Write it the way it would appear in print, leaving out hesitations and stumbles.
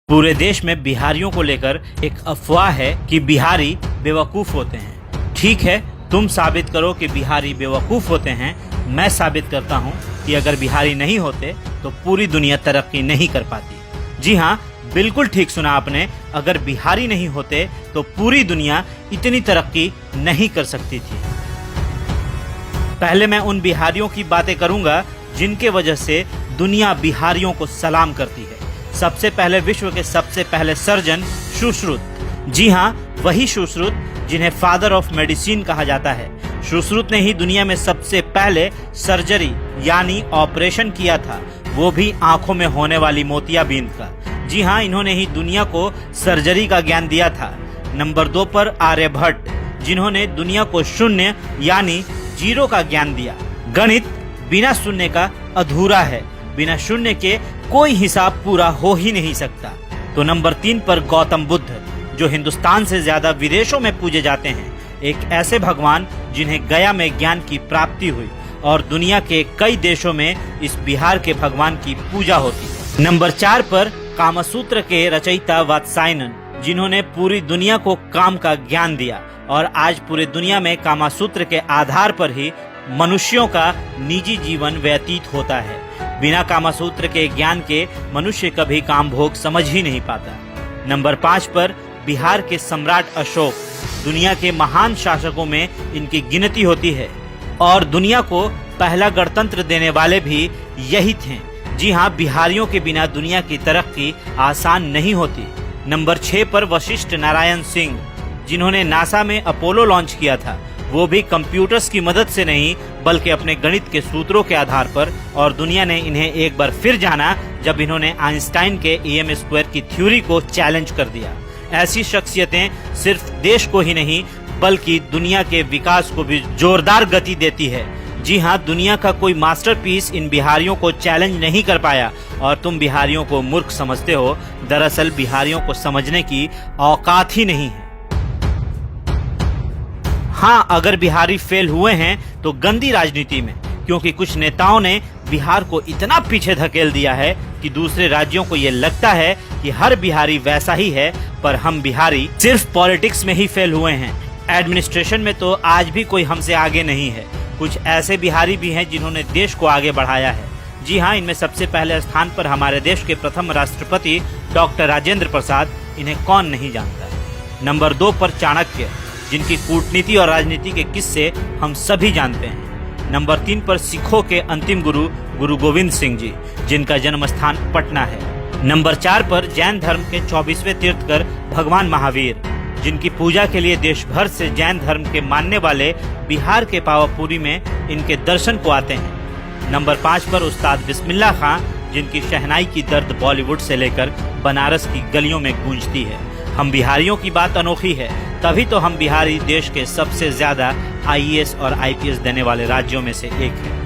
पूरे देश में बिहारियों को लेकर एक अफवाह है कि बिहारी बेवकूफ होते हैं। ठीक है, तुम साबित करो कि बिहारी बेवकूफ होते हैं। मैं साबित करता हूँ कि अगर बिहारी नहीं होते तो पूरी दुनिया तरक्की नहीं कर पाती। जी हाँ, बिल्कुल ठीक सुना आपने। अगर बिहारी नहीं होते तो पूरी दुनिया इतनी तरक्की नहीं कर सकती थी। पहले मैं उन बिहारियों की बातें करूंगा जिनके वजह से दुनिया बिहारियों को सलाम करती है। सबसे पहले विश्व के सबसे पहले सर्जन सुश्रुत। जी हाँ, वही सुश्रुत जिन्हें फादर ऑफ मेडिसिन कहा जाता है। सुश्रुत ने ही दुनिया में सबसे पहले सर्जरी यानी ऑपरेशन किया था, वो भी आंखों में होने वाली मोतियाबिंद का। जी हाँ, इन्होंने ही दुनिया को सर्जरी का ज्ञान दिया था। नंबर 2 पर आर्यभट्ट, जिन्होंने दुनिया को शून्य यानी जीरो का ज्ञान दिया। गणित बिना शून्य का अधूरा है, बिना शून्य के कोई हिसाब पूरा हो ही नहीं सकता। तो नंबर 3 पर गौतम बुद्ध, जो हिंदुस्तान से ज्यादा विदेशों में पूजे जाते हैं। एक ऐसे भगवान जिन्हें गया में ज्ञान की प्राप्ति हुई और दुनिया के कई देशों में इस बिहार के भगवान की पूजा होती है। नंबर 4 पर कामसूत्र के रचयिता वात्सायनन, जिन्होंने पूरी दुनिया को काम का ज्ञान दिया और आज पूरे दुनिया में कामसूत्र के आधार पर ही मनुष्यों का निजी जीवन व्यतीत होता है। बिना कामसूत्र के ज्ञान के मनुष्य कभी काम भोग समझ ही नहीं पाता। नंबर 5 पर बिहार के सम्राट अशोक, दुनिया के महान शासकों में इनकी गिनती होती है और दुनिया को पहला गणतंत्र देने वाले भी यही थे। जी हाँ, बिहारियों के बिना दुनिया की तरक्की आसान नहीं होती। नंबर 6 पर वशिष्ठ नारायण सिंह, जिन्होंने नासा में अपोलो लॉन्च किया था, वो भी कंप्यूटर्स की मदद से नहीं बल्कि अपने गणित के सूत्रों के आधार पर। और दुनिया ने इन्हें एक बार फिर जाना जब इन्होंने आइंस्टाइन के EM² की थ्योरी को चैलेंज कर दिया। ऐसी शख्सियतें सिर्फ देश को ही नहीं बल्कि दुनिया के विकास को भी जोरदार गति देती है। जी हाँ, दुनिया का कोई मास्टरपीस इन बिहारियों को चैलेंज नहीं कर पाया और तुम बिहारियों को मूर्ख समझते हो। दरअसल बिहारियों को समझने की औकात ही नहीं है। हाँ, अगर बिहारी फेल हुए हैं तो गंदी राजनीति में, क्योंकि कुछ नेताओं ने बिहार को इतना पीछे धकेल दिया है कि दूसरे राज्यों को ये लगता है कि हर बिहारी वैसा ही है। पर हम बिहारी सिर्फ पॉलिटिक्स में ही फेल हुए हैं, एडमिनिस्ट्रेशन में तो आज भी कोई हमसे आगे नहीं है। कुछ ऐसे बिहारी भी हैं जिन्होंने देश को आगे बढ़ाया है। जी हाँ, इनमें सबसे पहले स्थान पर हमारे देश के प्रथम राष्ट्रपति डॉक्टर राजेंद्र प्रसाद, इन्हें कौन नहीं जानता। नंबर 2 पर चाणक्य, जिनकी कूटनीति और राजनीति के किस्से हम सभी जानते हैं। नंबर 3 पर सिखों के अंतिम गुरु गुरु गोविंद सिंह जी, जिनका जन्म स्थान पटना है। नंबर 4 पर जैन धर्म के 24वें तीर्थकर भगवान महावीर, जिनकी पूजा के लिए देश भर से जैन धर्म के मानने वाले बिहार के पावापुरी में इनके दर्शन को आते हैं। नंबर 5 पर उस्ताद बिस्मिल्लाह खां, जिनकी शहनाई की दर्द बॉलीवुड से लेकर बनारस की गलियों में गूंजती है। हम बिहारियों की बात अनोखी है, तभी तो हम बिहारी देश के सबसे ज्यादा IAS और IPS देने वाले राज्यों में से एक है।